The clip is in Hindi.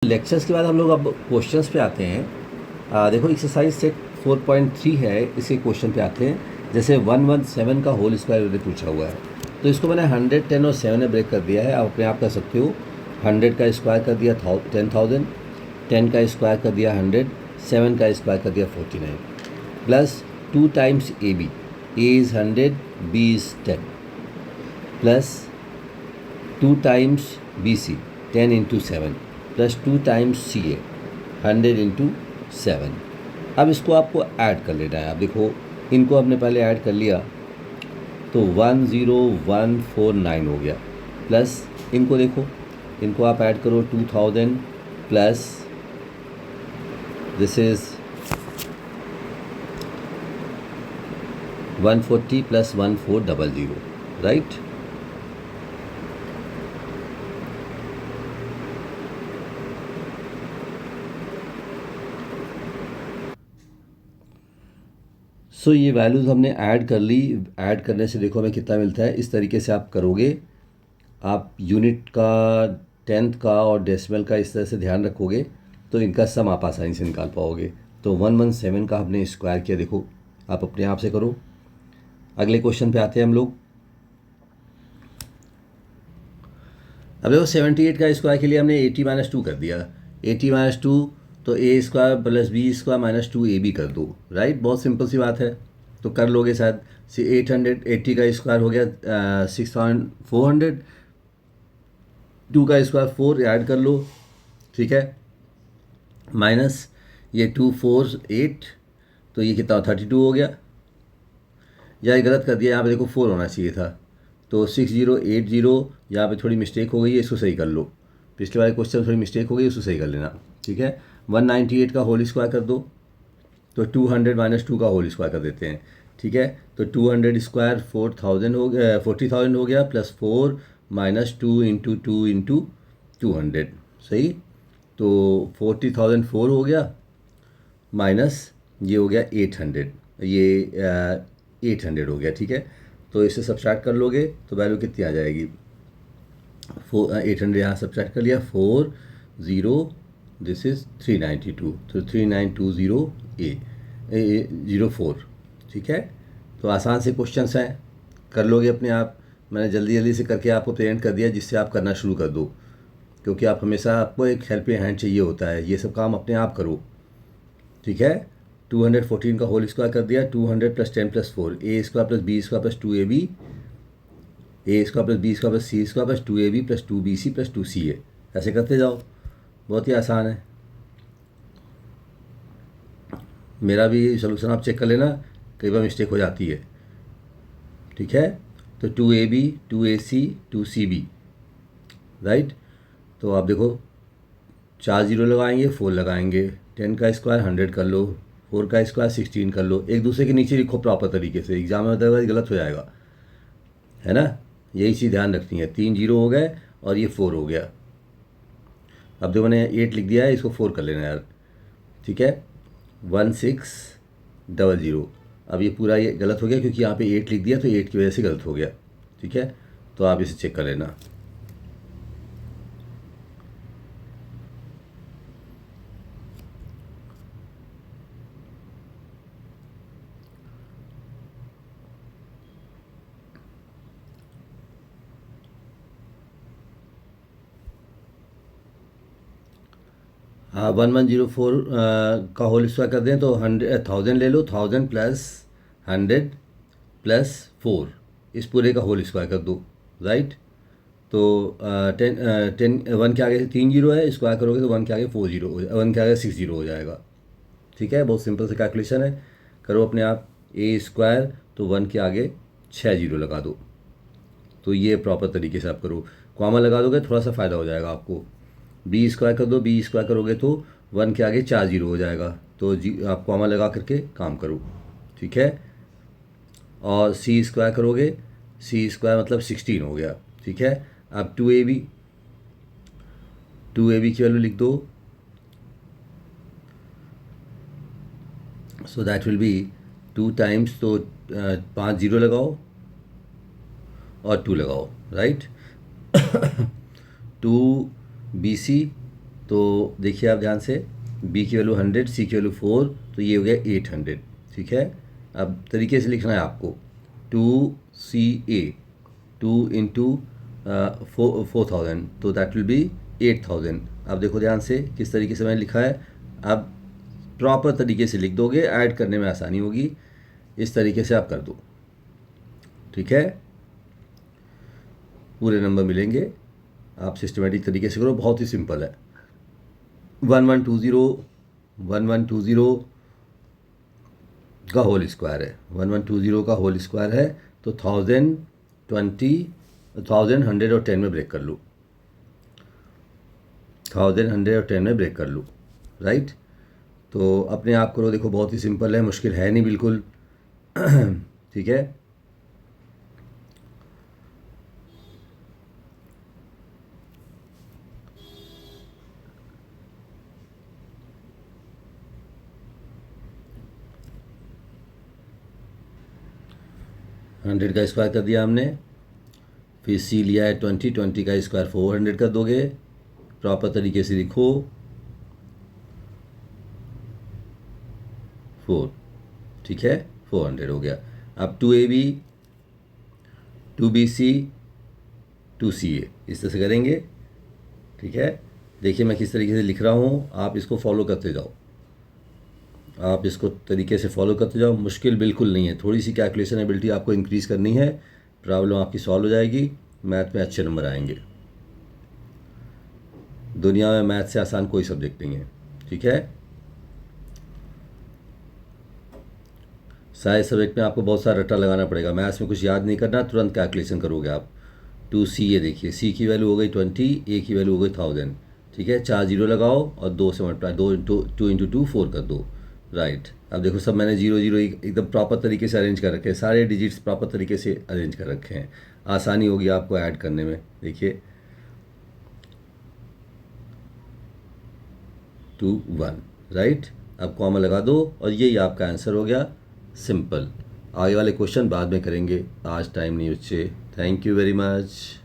लेक्चर्स के बाद हम लोग अब क्वेश्चंस पे आते हैं। देखो एक्सरसाइज सेट 4.3 है, इसी क्वेश्चन पे आते हैं। जैसे 117 का होल स्क्वायर मैंने पूछा हुआ है, तो इसको मैंने 100, 10 और 7 में ब्रेक कर दिया है। आप अपने आप कर सकते हो। 100 का स्क्वायर कर दिया 10,000, 10 का स्क्वायर कर दिया 100, 7 का स्क्वायर कर दिया 49, plus 2 times A B, A is 100, B is 10, plus 2 times B C, 10 into 7, plus 2 times C A, 100 into 7। अब इसको आपको ऐड कर लेना है। अब देखो, इनको हमने पहले ऐड कर लिया तो 10149 हो गया, प्लस इनको देखो, इनको आप ऐड करो 2000, plus this is 140 plus 1400, right. So ये वैल्यूज़ हमने ऐड कर ली। ऐड करने से देखो हमें कितना मिलता है। इस तरीके से आप करोगे, आप यूनिट का, 10th का और डेसिमल का इस तरह से ध्यान रखोगे तो इनका सम आप आसानी से निकाल पाओगे। तो 117 का हमने स्क्वायर किया, देखो आप अपने आप से करो। अगले क्वेश्चन पे आते हैं हम लोग। अब देखो 78 का स्क्वायर के लिए हमने 80 - 2 कर दिया। 80 - 2 तो a square plus b square minus 2 a b कर दो, राइट। बहुत सिंपल सी बात है, तो कर लोगे शायद। 880 का स्क्वायर हो गया 6400, 2 का स्क्वायर 4 ऐड कर लो, ठीक है, माइनस ये 2 4 8, तो ये कितना 32 हो गया। या ये गलत कर दिया, यहाँ पे देखो 4 होना चाहिए था, तो 6080, यहाँ पे थोड़ी मिस्टेक हो गई है, इसको सही कर लो। पिछले वाले क्वेश्चन में थोड़ी मिस्टेक हो गई, उसको सही कर लेना, ठीक है। 198 का होल स्क्वायर कर दो, तो 200 - 2 का होल स्क्वायर कर देते हैं, ठीक है। तो 200 स्क्वायर 4000 हो गया, 40,000 हो गया, प्लस 4 - 2 इंटू 2 इंटू 200, सही। तो 40,004 हो गया, माइनस ये हो गया 800, ये 800 हो गया, ठीक है। तो इसे सब्ट्रैक्ट कर लोगे तो वैल्यू कितनी आ जाएगी। 800 यहाँ सब्ट्रैक्ट कर लिया, 40, दिस इज़ 392, तो 3920A04, ठीक है। तो आसान से क्वेश्चंस हैं, कर लोगे अपने आप। मैंने जल्दी जल्दी से करके आपको प्रेजेंट कर दिया, जिससे आप करना शुरू कर दो, क्योंकि आप हमेशा, आपको एक हेल्पिंग हैंड चाहिए होता है। ये सब काम अपने आप करो, ठीक है। 214 का होल स्क्वायर कर दिया, 200 plus 10 plus 4, a square plus b square plus 2ab, a square plus b square plus c square plus 2ab plus 2bc plus 2ca। ऐसे करते जाओ, बहुत ही आसान है। मेरा भी सोल्यूशन आप चेक कर लेना, कई बार मिस्टेक हो जाती है, ठीक है। तो 2ab 2ac 2cb, राइट। तो आप देखो, 4 जीरो लगाएंगे, 4 लगाएंगे, 10 का स्क्वायर 100 कर लो, 4 का स्क्वायर 16 कर लो। एक दूसरे के नीचे लिखो प्रॉपर तरीके से, एग्जाम में अदरवाइज गलत हो जाएगा, है ना। यही चीज़ ध्यान रखनी है। 3 जीरो हो गए और ये 4 हो गया। अब जो मैंने 8 लिख दिया है, इसको 4 कर लेना यार, ठीक है। 1600। अब ये पूरा ये गलत हो गया, क्योंकि यहाँ पे 8 लिख दिया, तो 8 की वजह से गलत हो गया, ठीक है। तो आप इसे चेक कर लेना। हाँ, 1104 का होल स्क्वायर कर दें तो 1000 ले लो, 1000 प्लस 100 प्लस 4, इस पूरे का होल स्क्वायर कर दो, राइट। तो 1 के आगे 3 जीरो है, स्क्वायर करोगे तो 1 के आगे 4 जीरो, 1 के आगे 6 जीरो हो जाएगा, ठीक है। बहुत सिंपल से कैलकुलेशन है, करो अपने आप। ए स्क्वायर तो 1 के आगे 6 जीरो लगा दो। तो ये प्रॉपर तरीके से आप करो, कॉमा लगा दोगे थोड़ा सा फ़ायदा हो जाएगा आपको। बी स्क्वायर कर दो, बी स्क्वायर करोगे तो 1 के आगे 4 जीरो हो जाएगा, तो जी आप कॉमा लगा करके काम करो, ठीक है। और सी स्क्वायर करोगे, सी स्क्वायर मतलब 16 हो गया, ठीक है। अब 2ab की वैल्यू लिख दो, so that will be 2 times, तो 5 जीरो लगाओ और 2 लगाओ, राइट। 2bc, तो देखिए आप ध्यान से, b की वैल्यू 100, c की वैल्यू 4, तो ये हो गया 800। ठीक है, अब तरीके से लिखना है आपको, 2ca 2 इंटू 4000, तो दैट विल बी 8000। अब देखो ध्यान से किस तरीके से मैंने लिखा है। अब प्रॉपर तरीके से लिख दोगे, ऐड करने में आसानी होगी। इस तरीके से आप कर दो, ठीक है, पूरे नंबर मिलेंगे। आप सिस्टमेटिक तरीके से करो, बहुत ही सिंपल है। 1120 का होल स्क्वायर है, 1120 का होल स्क्वायर है, तो 1110 में ब्रेक कर लो, 1110 में ब्रेक कर लो, राइट। तो अपने आप करो, देखो बहुत ही सिंपल है, मुश्किल है नहीं बिल्कुल। ठीक है, हंड्रेड का स्क्वायर कर दिया हमने, फिर सी लिया है 20 का स्क्वायर 400 कर दोगे। प्रॉपर तरीके से लिखो, 4, ठीक है, 400 हो गया। अब 2ab 2bc 2ca इस तरह से करेंगे। ठीक है, देखिए मैं किस तरीके से लिख रहा हूँ, आप इसको फॉलो करते जाओ, आप इसको तरीके से फॉलो करते जाओ। मुश्किल बिल्कुल नहीं है, थोड़ी सी कैलकुलेशन एबिलिटी आपको इंक्रीज़ करनी है, प्रॉब्लम आपकी सॉल्व हो जाएगी, मैथ में अच्छे नंबर आएंगे। दुनिया में मैथ से आसान कोई सब्जेक्ट नहीं है। ठीक है, सारे सब्जेक्ट में आपको बहुत सारा रट्टा लगाना पड़ेगा, मैथ्स में कुछ याद नहीं करना, तुरंत कैलकुलेशन करोगे आप। 2c, ये देखिए c की वैल्यू हो गई 20, a की वैल्यू हो गई 1000। ठीक है, 4 जीरो लगाओ और 2 से मल्टीप्लाई, 2 इंटू 2 4 कर दो, राइट। अब देखो सब मैंने 0 0 एकदम प्रॉपर तरीके से अरेंज कर रखे हैं, सारे डिजिट्स प्रॉपर तरीके से अरेंज कर रखे हैं, आसानी होगी आपको ऐड करने में। देखिए 2 1, राइट। अब कॉमा लगा दो और यही आपका आंसर हो गया, सिंपल। आगे वाले क्वेश्चन बाद में करेंगे, आज टाइम नहीं बच्चे। Thank you very much.